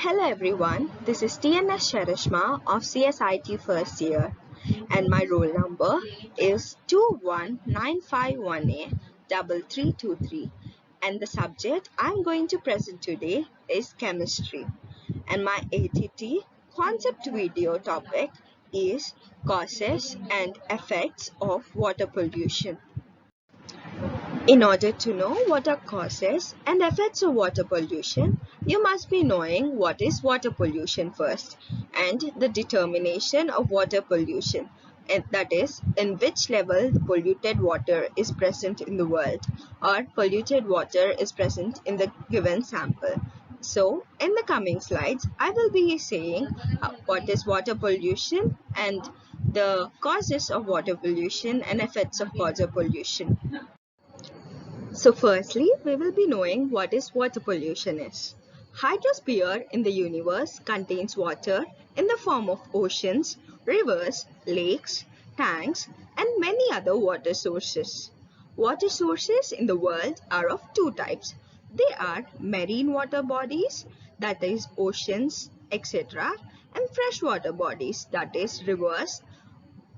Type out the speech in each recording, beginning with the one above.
Hello everyone, this is TNS Sharishma of CSIT first year and my roll number is 21951A3323 and the subject I'm going to present today is chemistry and my ATT concept video topic is causes and effects of water pollution. In order to know what are causes and effects of water pollution, you must be knowing what is water pollution first and the determination of water pollution, and that is in which level the polluted water is present in the world or polluted water is present in the given sample. So in the coming slides, I will be saying what is water pollution and the causes of water pollution and effects of water pollution. So firstly, we will be knowing what is water pollution is. Hydrosphere in the universe contains water in the form of oceans, rivers, lakes, tanks, and many other water sources. Water sources in the world are of two types. They are marine water bodies, that is oceans, etc., and freshwater bodies, that is rivers,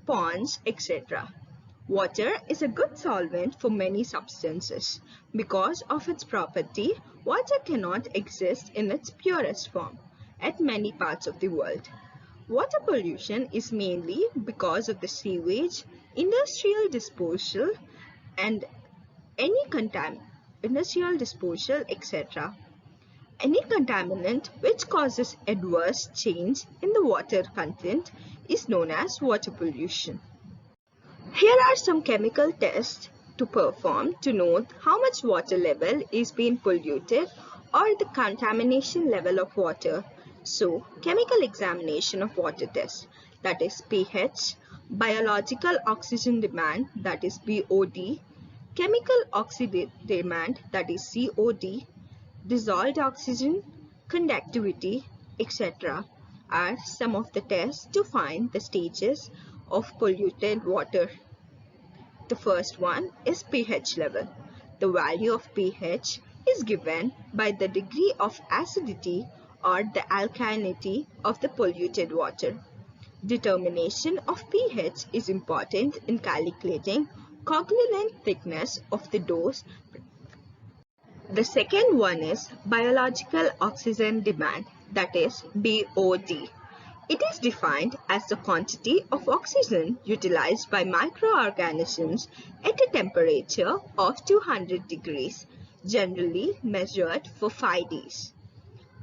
ponds, etc. Water is a good solvent for many substances. Because of its property, water cannot exist in its purest form at many parts of the world. Water pollution is mainly because of the sewage, industrial disposal, and any industrial disposal, etc. Any contaminant which causes adverse change in the water content is known as water pollution. Here are some chemical tests to perform to note how much water level is being polluted or the contamination level of water. So, chemical examination of water test, that is pH, biological oxygen demand, that is BOD, chemical oxidation demand, that is COD, dissolved oxygen, conductivity, etc. are some of the tests to find the stages of polluted water. The first one is pH level. The value of pH is given by the degree of acidity or the alkalinity of the polluted water. Determination of pH is important in calculating coagulant thickness of the dose. The second one is biological oxygen demand, that is BOD. It is defined as the quantity of oxygen utilized by microorganisms at a temperature of 200 degrees, generally measured for 5 days.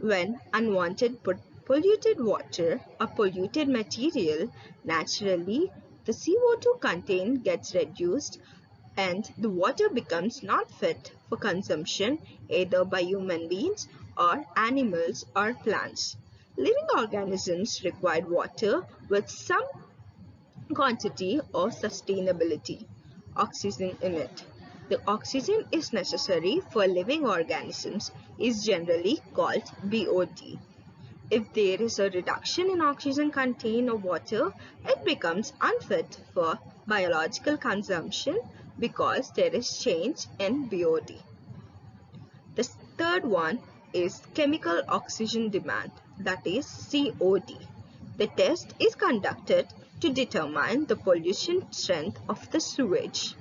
When unwanted polluted water or polluted material, naturally the CO2 content gets reduced and the water becomes not fit for consumption either by human beings or animals or plants. Living organisms require water with some quantity of sustainability, oxygen in it. The oxygen is necessary for living organisms is generally called BOD. If there is a reduction in oxygen content of water, it becomes unfit for biological consumption because there is change in BOD. The third one is chemical oxygen demand, that is COD. The test is conducted to determine the pollution strength of the sewage.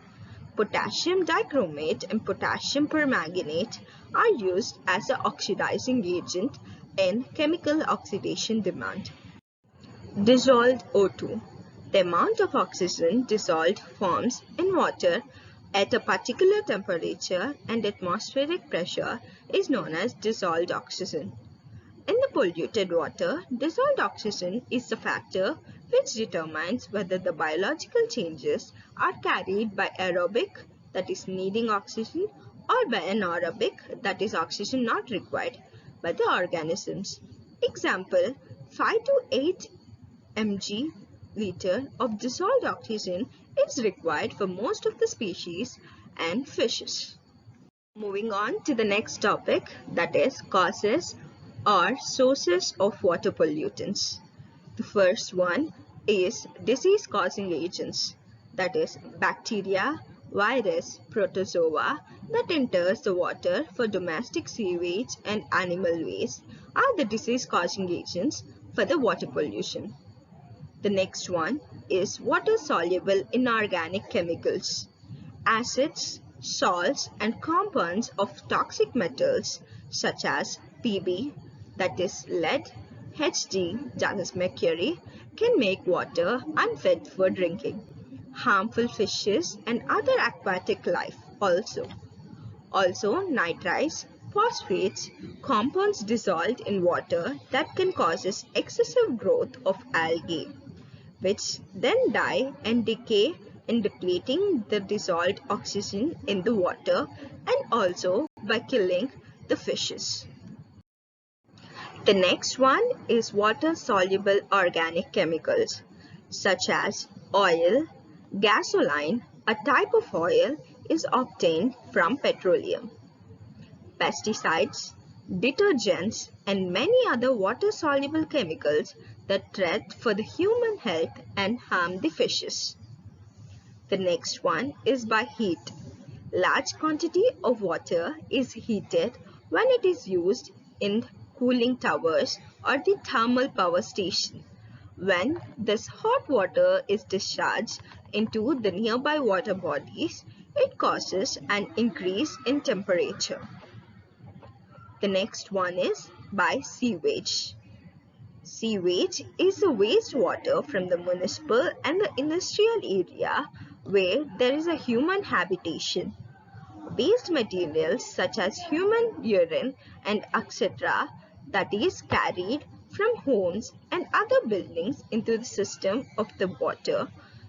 Potassium dichromate and potassium permanganate are used as an oxidizing agent in chemical oxidation demand. Dissolved O2. The amount of oxygen dissolved forms in water at a particular temperature and atmospheric pressure is known as dissolved oxygen. In the polluted water, dissolved oxygen is the factor which determines whether the biological changes are carried by aerobic, that is needing oxygen, or by anaerobic, that is oxygen not required by the organisms. Example, 5 to 8 mg liter of dissolved oxygen is required for most of the species and fishes. Moving on to the next topic, that is causes or sources of water pollutants. The first one is disease causing agents, that is bacteria, virus, protozoa that enters the water for domestic sewage and animal waste are the disease-causing agents for the water pollution. The next one is water-soluble inorganic chemicals. Acids, salts, and compounds of toxic metals such as Pb, that is lead, Hg, that is mercury, can make water unfit for drinking. Harmful fishes and other aquatic life also. Also nitrites, phosphates, compounds dissolved in water that can cause excessive growth of algae, which then die and decay in depleting the dissolved oxygen in the water and also by killing the fishes. The next one is water-soluble organic chemicals such as oil, gasoline, a type of oil is obtained from petroleum, pesticides, detergents, and many other water-soluble chemicals that threat for the human health and harm the fishes. The next one is by heat. Large quantity of water is heated when it is used in cooling towers or the thermal power station. When this hot water is discharged into the nearby water bodies, it causes an increase in temperature. The next one is by sewage. Sewage is the wastewater from the municipal and the industrial area where there is a human habitation. Waste materials such as human urine and etc. that is carried from homes and other buildings into the system of the water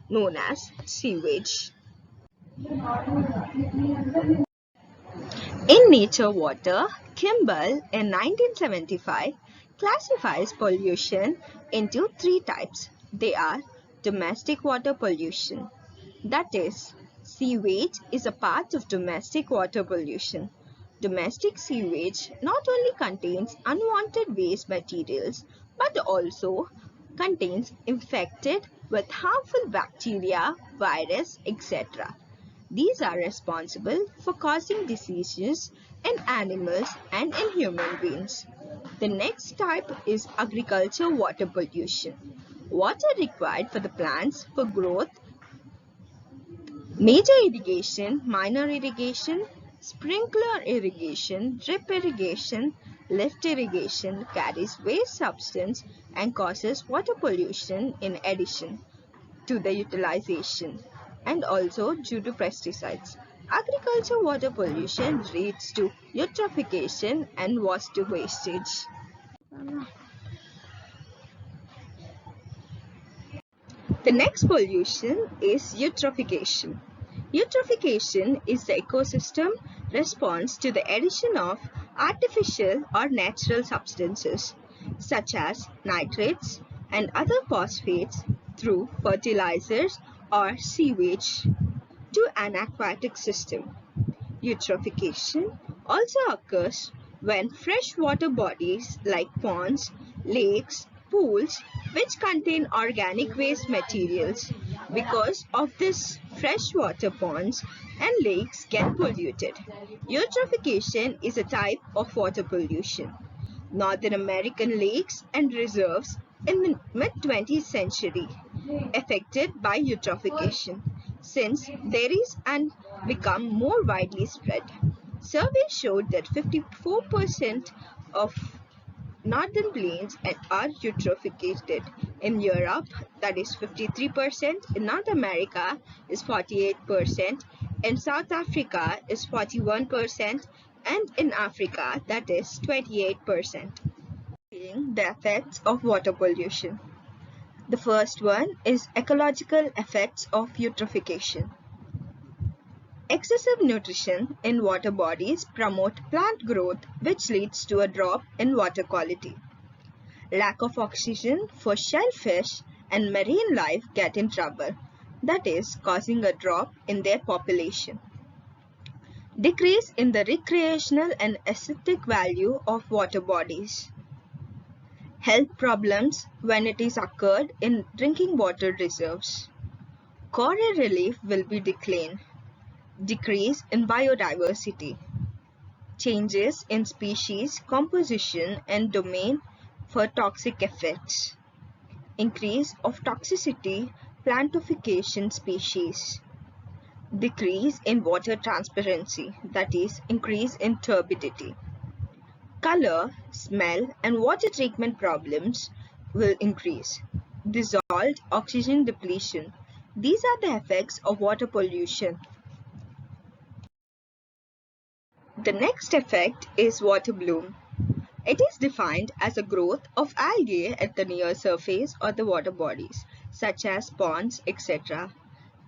known as sewage. In Nature Water, Kimball in 1975 classifies pollution into three types. They are domestic water pollution, that is, sewage is a part of domestic water pollution. Domestic sewage not only contains unwanted waste materials but also contains infected with harmful bacteria, virus, etc. These are responsible for causing diseases in animals and in human beings. The next type is agriculture water pollution. Water required for the plants for growth, major irrigation, minor irrigation, sprinkler irrigation, drip irrigation, lift irrigation carries waste substance and causes water pollution in addition to the utilization and also due to pesticides. Agriculture water pollution leads to eutrophication and water wastage. The next pollution is eutrophication. Eutrophication is the ecosystem response to the addition of artificial or natural substances such as nitrates and other phosphates through fertilizers or sewage to an aquatic system. Eutrophication also occurs when freshwater bodies like ponds, lakes, pools, which contain organic waste materials, because of this freshwater ponds and lakes get polluted. Eutrophication is a type of water pollution. Northern American lakes and reserves in the mid-20th century affected by eutrophication since dairies and become more widely spread. Surveys showed that 54% of northern plains are eutrophicated. In Europe, that is 53%, in North America is 48%, in South Africa is 41%, and in Africa that is 28%. The effects of water pollution. The first one is ecological effects of eutrophication. Excessive nutrition in water bodies promote plant growth, which leads to a drop in water quality. Lack of oxygen for shellfish and marine life get in trouble, that is, causing a drop in their population. Decrease in the recreational and aesthetic value of water bodies. Health problems when it is occurred in drinking water reserves. Coral relief will be declined. Decrease in biodiversity. changes in species composition and domain for toxic effects, increase of toxicity, plantification species, decrease in water transparency, that is, increase in turbidity. Color, smell, and water treatment problems will increase. Dissolved oxygen depletion. These are the effects of water pollution. The next effect is water bloom. It is defined as a growth of algae at the near surface or the water bodies, such as ponds, etc.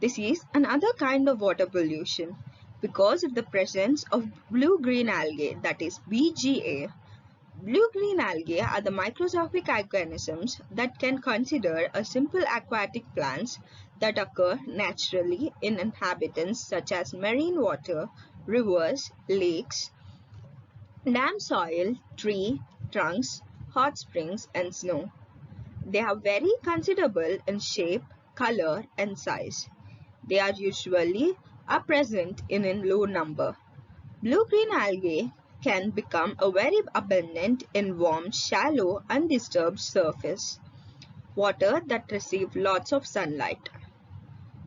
This is another kind of water pollution because of the presence of blue-green algae, that is BGA. Blue-green algae are the microscopic organisms that can consider a simple aquatic plants that occur naturally in inhabitants such as marine water, rivers, lakes, dam soil, tree trunks, hot springs, and snow. They are very considerable in shape, color, and size. They are usually present in low number. Blue-green algae can become very abundant in warm, shallow, undisturbed surface water that receive lots of sunlight.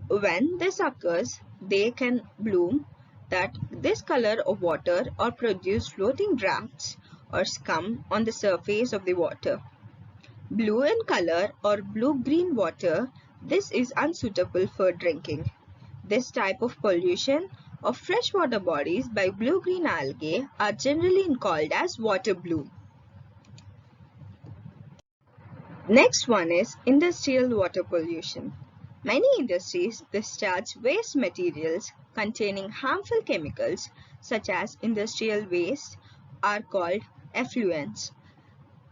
When this occurs, they can bloom that this color of water or produce floating drafts or scum on the surface of the water. Blue in color or blue-green water, this is unsuitable for drinking. This type of pollution of freshwater bodies by blue-green algae are generally called as water bloom. Next one is industrial water pollution. Many industries discharge waste materials containing harmful chemicals such as industrial waste are called effluents.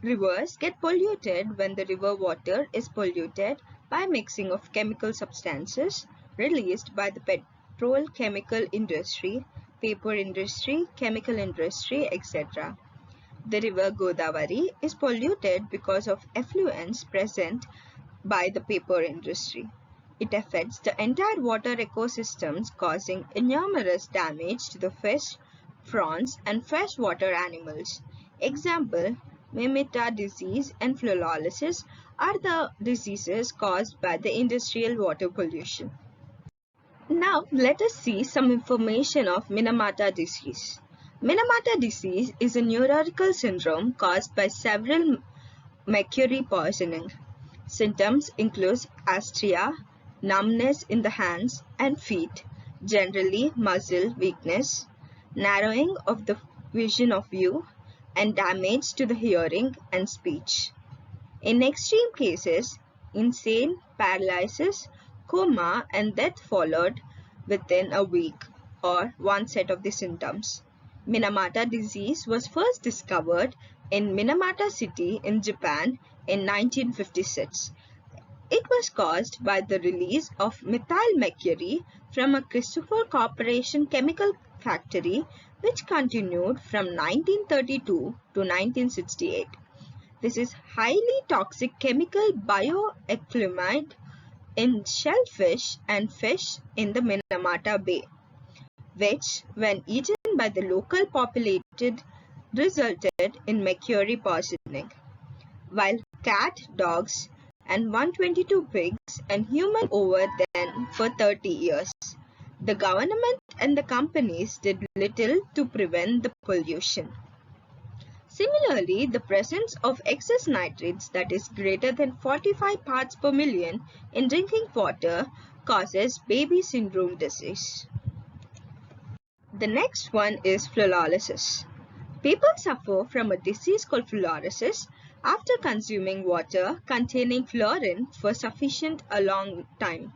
Rivers get polluted when the river water is polluted by mixing of chemical substances released by the petrochemical industry, paper industry, chemical industry, etc. The river Godavari is polluted because of effluents present by the paper industry. It affects the entire water ecosystems, causing enormous damage to the fish, prawns, and freshwater animals. Example, Mimeta disease and phlerolysis are the diseases caused by the industrial water pollution. Now let us see some information of Minamata disease. Minamata disease is a neurological syndrome caused by several mercury poisoning. Symptoms include astria, numbness in the hands and feet, generally muscle weakness, narrowing of the vision of view, and damage to the hearing and speech. In extreme cases, insane, paralysis, coma, and death followed within a week or one set of the symptoms. Minamata disease was first discovered in Minamata City in Japan in 1956. It was caused by the release of methyl mercury from a Christopher Corporation chemical factory which continued from 1932 to 1968. This is highly toxic chemical bioaccumulate in shellfish and fish in the Minamata Bay, which, when eaten by the local populated, resulted in mercury poisoning. While cat, dogs, and 122 pigs and humans over them for 30 years. The government and the companies did little to prevent the pollution. Similarly, the presence of excess nitrates that is greater than 45 parts per million in drinking water causes baby syndrome disease. The next one is phlerolysis. People suffer from a disease called phlerolysis after consuming water containing fluorine for sufficient a long time.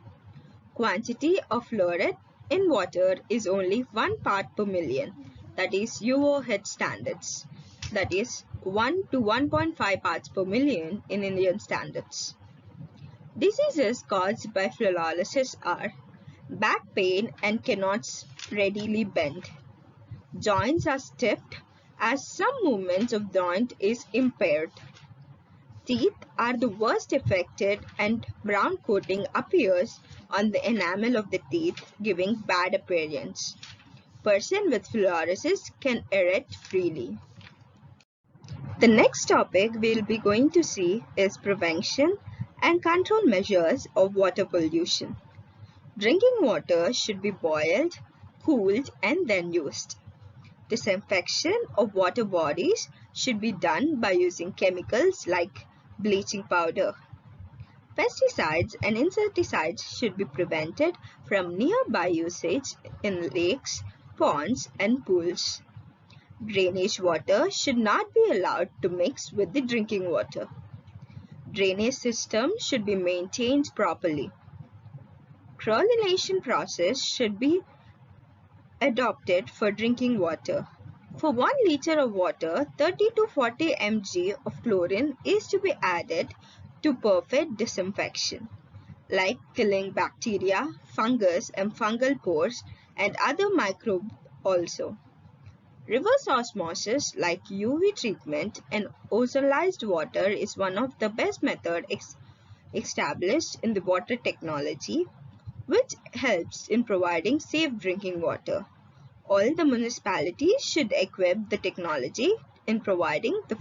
Quantity of fluoride in water is only 1 part per million, that is UOH standards, that is 1 to 1.5 parts per million in Indian standards. Diseases caused by phlerolysis are back pain and cannot readily bend. Joints are stiff as some movements of joint is impaired. Teeth are the worst affected and brown coating appears on the enamel of the teeth, giving bad appearance. Person with fluorosis can erect freely. The next topic we'll be going to see is prevention and control measures of water pollution. Drinking water should be boiled, cooled, and then used. Disinfection of water bodies should be done by using chemicals like bleaching powder. Pesticides and insecticides should be prevented from nearby usage in lakes, ponds, and pools. Drainage water should not be allowed to mix with the drinking water. Drainage system should be maintained properly. Chlorination process should be adopted for drinking water. For 1 liter of water, 30 to 40 mg of chlorine is to be added to perfect disinfection, like killing bacteria, fungus and fungal pores and other microbes also. Reverse osmosis like UV treatment and ozonized water is one of the best methods established in the water technology, which helps in providing safe drinking water. All the municipalities should equip the technology in providing the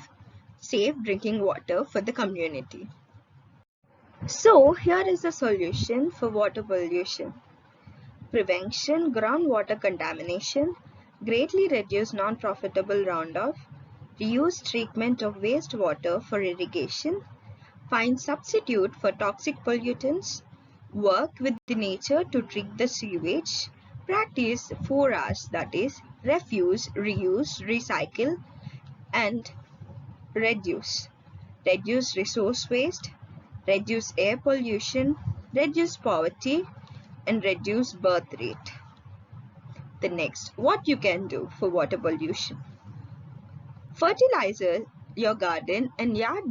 safe drinking water for the community. So here is the solution for water pollution. Prevention groundwater contamination, greatly reduce non-profitable runoff, reuse treatment of wastewater for irrigation, find substitute for toxic pollutants, work with the nature to treat the sewage, practice 4Rs, that is refuse, reuse, recycle and reduce. Reduce resource waste, reduce air pollution, reduce poverty and reduce birth rate. The next, what you can do for water pollution. Fertilize your garden and yard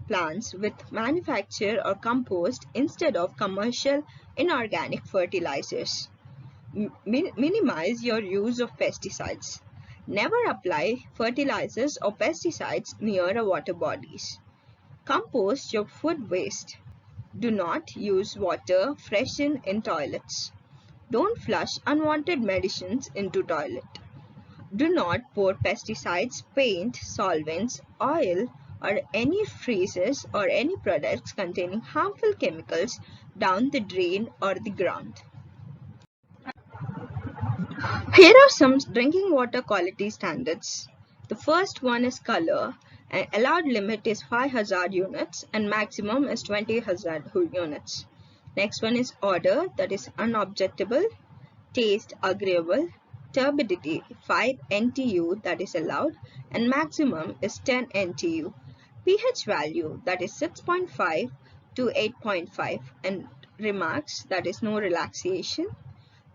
plants with manufactured or compost instead of commercial inorganic fertilizers. Minimize your use of pesticides. Never apply fertilizers or pesticides near water bodies. Compost your food waste. Do not use water freshened in toilets. Don't flush unwanted medicines into toilet. Do not pour pesticides, paint, solvents, oil or any freezes or any products containing harmful chemicals down the drain or the ground. Here are some drinking water quality standards. The first one is color. An allowed limit is 5 hazard units and maximum is 20 hazard units. Next one is odor, that is unobjectable. Taste, agreeable. Turbidity, 5 NTU, that is allowed, and maximum is 10 NTU. pH value, that is 6.5 to 8.5, and remarks, that is no relaxation.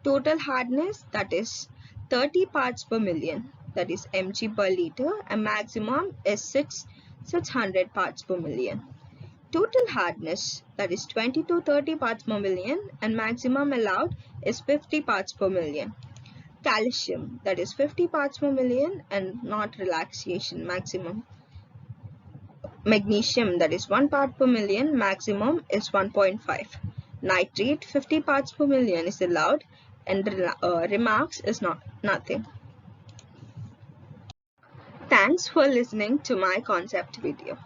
Total hardness, that is 30 parts per million, that is mg per liter, and maximum is 600 parts per million. Total hardness, that is 20 to 30 parts per million, and maximum allowed is 50 parts per million. Calcium, that is 50 parts per million and not relaxation maximum. Magnesium, that is 1 part per million, maximum is 1.5. Nitrate, 50 parts per million is allowed and remarks is nothing. Thanks for listening to my concept video.